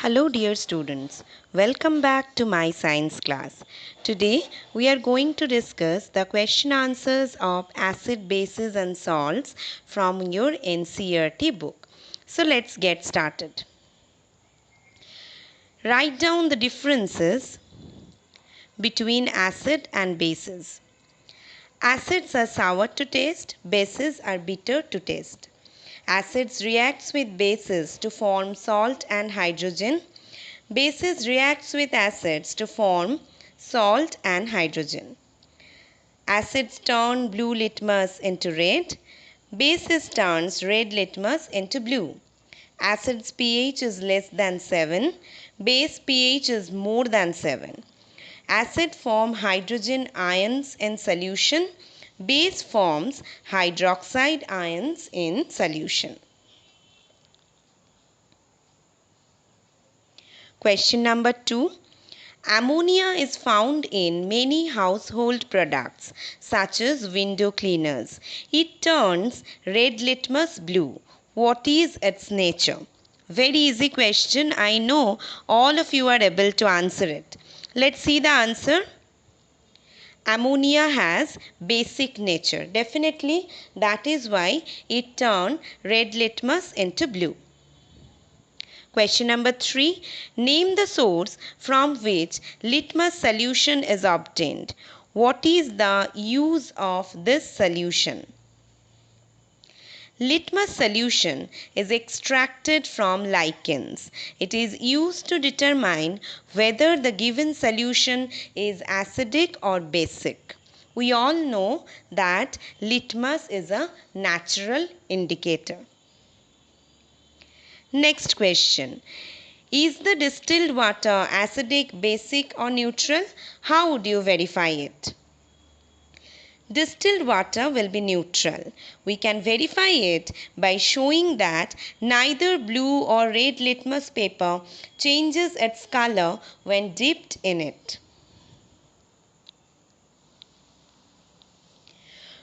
Hello dear students, welcome back to my science class. Today we are going to discuss the question answers of acid, bases and salts from your NCERT book. So let's get started. Write down the differences between acid and bases. Acids are sour to taste, bases are bitter to taste. Acids reacts with bases to form salt and hydrogen. Bases reacts with acids to form salt and hydrogen. Acids turn blue litmus into red. Bases turns red litmus into blue. Acid's pH is less than 7. Base pH is more than 7. Acid form hydrogen ions in solution. Base forms hydroxide ions in solution. Question number 2. Ammonia is found in many household products such as window cleaners. It turns red litmus blue. What is its nature? Very easy question. I know all of you are able to answer it. Let's see the answer. Ammonia has basic nature. Definitely that is why it turned red litmus into blue. Question number 3. Name the source from which litmus solution is obtained. What is the use of this solution? Litmus solution is extracted from lichens. It is used to determine whether the given solution is acidic or basic. We all know that litmus is a natural indicator. Next question. Is the distilled water acidic, basic or neutral? How would you verify it? Distilled water will be neutral. We can verify it by showing that neither blue or red litmus paper changes its color when dipped in it.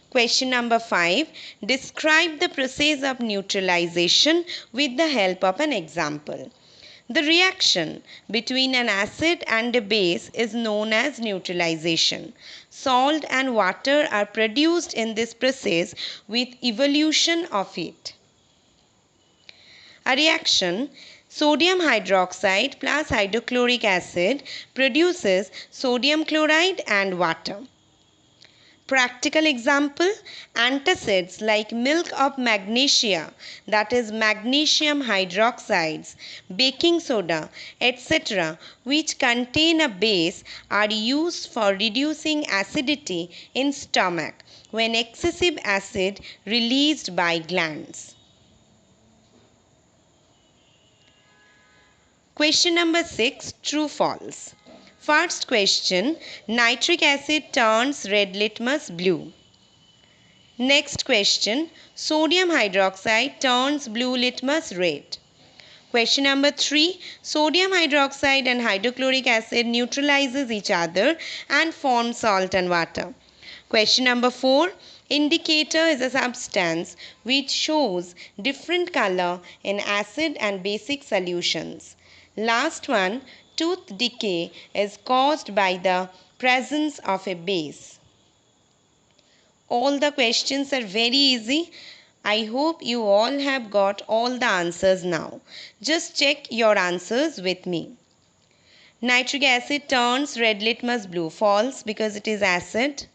Question number 5. Describe the process of neutralization with the help of an example. The reaction between an acid and a base is known as neutralization. Salt and water are produced in this process with evolution of heat. A reaction, sodium hydroxide plus hydrochloric acid produces sodium chloride and water. Practical example, antacids like milk of magnesia, that is magnesium hydroxides, baking soda, etc., which contain a base are used for reducing acidity in stomach when excessive acid released by glands. Question number 6, true false. First question, nitric acid turns red litmus blue. Next question, sodium hydroxide turns blue litmus red. Question number 3, sodium hydroxide and hydrochloric acid neutralizes each other and form salt and water. Question number 4, indicator is a substance which shows different color in acid and basic solutions. Last one, tooth decay is caused by the presence of a base. All the questions are very easy. I hope you all have got all the answers now. Just check your answers with me. Nitric acid turns red litmus blue. False, because it is acid.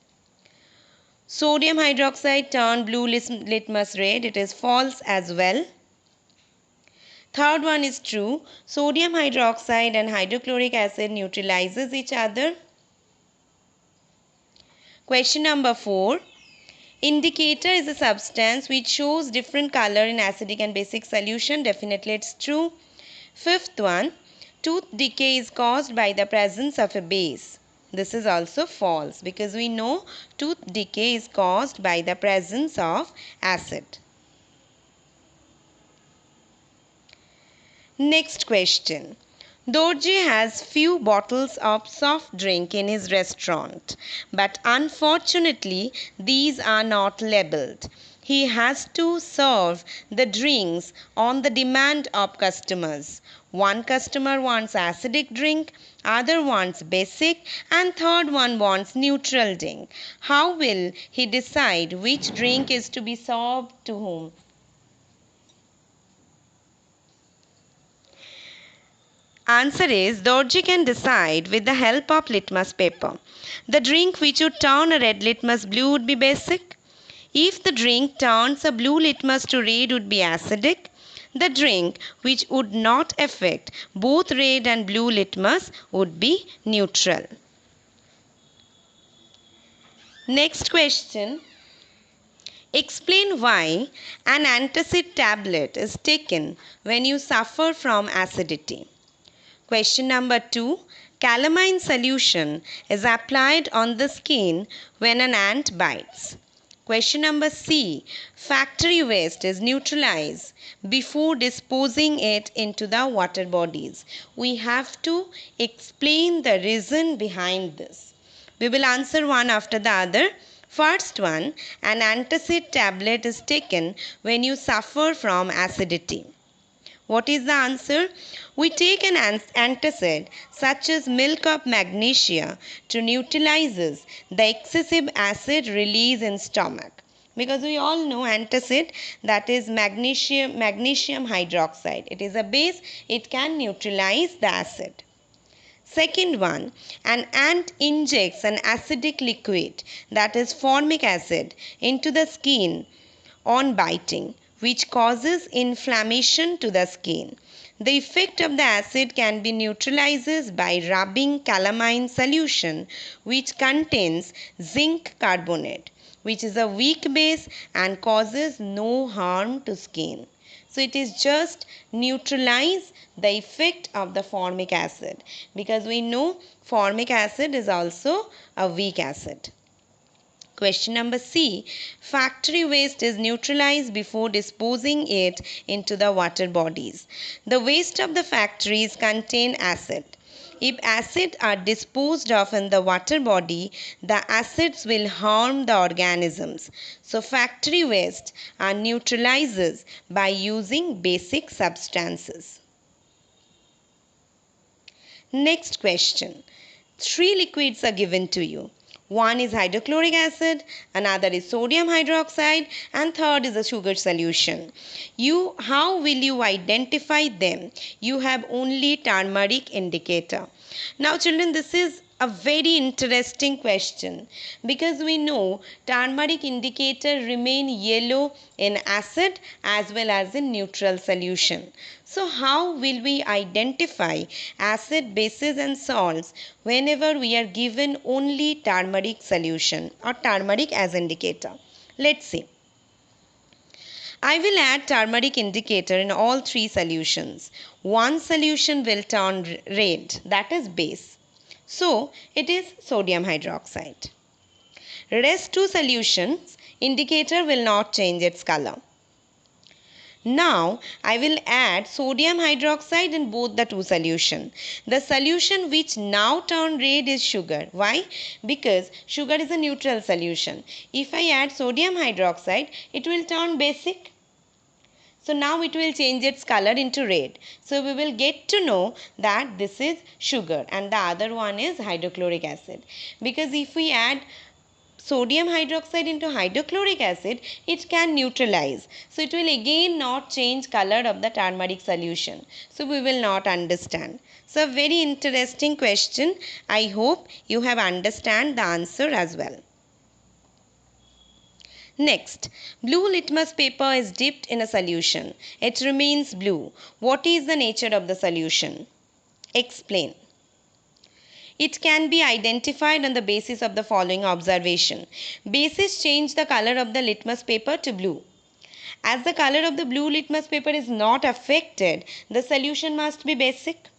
Sodium hydroxide turns blue litmus red. It is false as well. Third one is true. Sodium hydroxide and hydrochloric acid neutralizes each other. Question number 4. Indicator is a substance which shows different color in acidic and basic solution. Definitely it's true. Fifth one. Tooth decay is caused by the presence of a base. This is also false because we know tooth decay is caused by the presence of acid. Next question. Dorje has few bottles of soft drink in his restaurant, but unfortunately these are not labeled. he has to serve the drinks on the demand of customers. One customer wants acidic drink, other wants basic, and third one wants neutral drink. How will he decide which drink is to be served to whom? Answer is Dorji can decide with the help of litmus paper. The drink which would turn a red litmus blue would be basic. If the drink turns a blue litmus to red would be acidic. The drink which would not affect both red and blue litmus would be neutral. Next question. Explain why an antacid tablet is taken when you suffer from acidity. Question number 2. Calamine solution is applied on the skin when an ant bites. Question number C. Factory waste is neutralized before disposing it into the water bodies. We have to explain the reason behind this. We will answer one after the other. First one, an antacid tablet is taken when you suffer from acidity. What is the answer? We take an antacid such as milk of magnesia to neutralizes the excessive acid release in stomach. Because we all know antacid, that is magnesium hydroxide. It is a base, it can neutralize the acid. Second one, an ant injects an acidic liquid, that is formic acid, into the skin on biting, which causes inflammation to the skin. The effect of the acid can be neutralized by rubbing calamine solution, which contains zinc carbonate, which is a weak base and causes no harm to skin. So it is just neutralize the effect of the formic acid, because we know formic acid is also a weak acid. Question number C. Factory waste is neutralized before disposing it into the water bodies. The waste of the factories contain acid. If acids are disposed of in the water body, the acids will harm the organisms. So factory waste are neutralized by using basic substances. Next question. 3 liquids are given to you. One is hydrochloric acid, another is sodium hydroxide, and third is a sugar solution. How will you identify them? You have only turmeric indicator. Now children, this is a very interesting question, because we know turmeric indicator remain yellow in acid as well as in neutral solution. So how will we identify acid, bases and salts whenever we are given only turmeric solution or turmeric as indicator? Let's see. I will add turmeric indicator in all 3 solutions. One solution will turn red, that is base. So it is sodium hydroxide. Rest 2 solutions, indicator will not change its color. Now I will add sodium hydroxide in both the 2 solutions. The solution which now turn red is sugar. Why? Because sugar is a neutral solution. If I add sodium hydroxide, it will turn basic. So now it will change its color into red. So we will get to know that this is sugar and the other one is hydrochloric acid. Because if we add sodium hydroxide into hydrochloric acid, it can neutralize. So it will again not change color of the turmeric solution. So we will not understand. So a very interesting question. I hope you have understand the answer as well. Next, blue litmus paper is dipped in a solution. It remains blue. What is the nature of the solution? Explain. It can be identified on the basis of the following observation. Bases change the color of the litmus paper to blue. As the color of the blue litmus paper is not affected, the solution must be basic.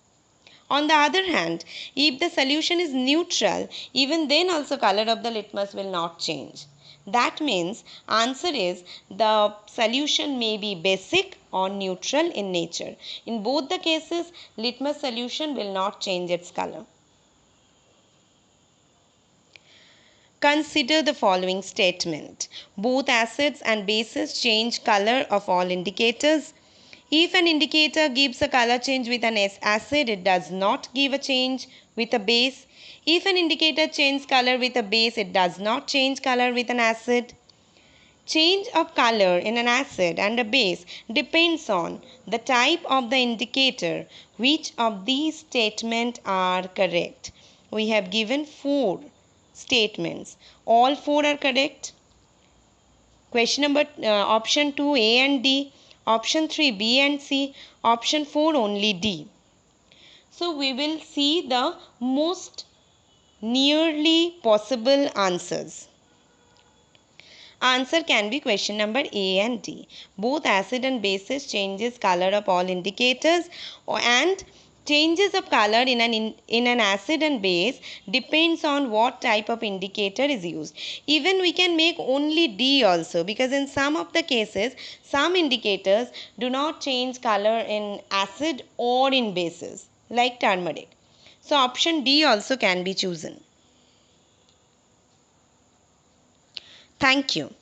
On the other hand, if the solution is neutral, even then also color of the litmus will not change. That means answer is the solution may be basic or neutral in nature. In both the cases, litmus solution will not change its color. Consider the following statement. Both acids and bases change color of all indicators. If an indicator gives a color change with an acid, it does not give a change with a base. If an indicator changes color with a base, it does not change color with an acid. Change of color in an acid and a base depends on the type of the indicator. Which of these statements are correct? We have given 4 statements. All 4 are correct. Question number option 2 A and D, option 3 B and C, option 4 only D. So we will see the most nearly possible answers. Answer can be question number A and D. Both acid and bases changes color of all indicators, and changes of color in an acid and base depends on what type of indicator is used. Even we can make only D also, because in some of the cases some indicators do not change color in acid or in bases, like turmeric. So option D also can be chosen. Thank you.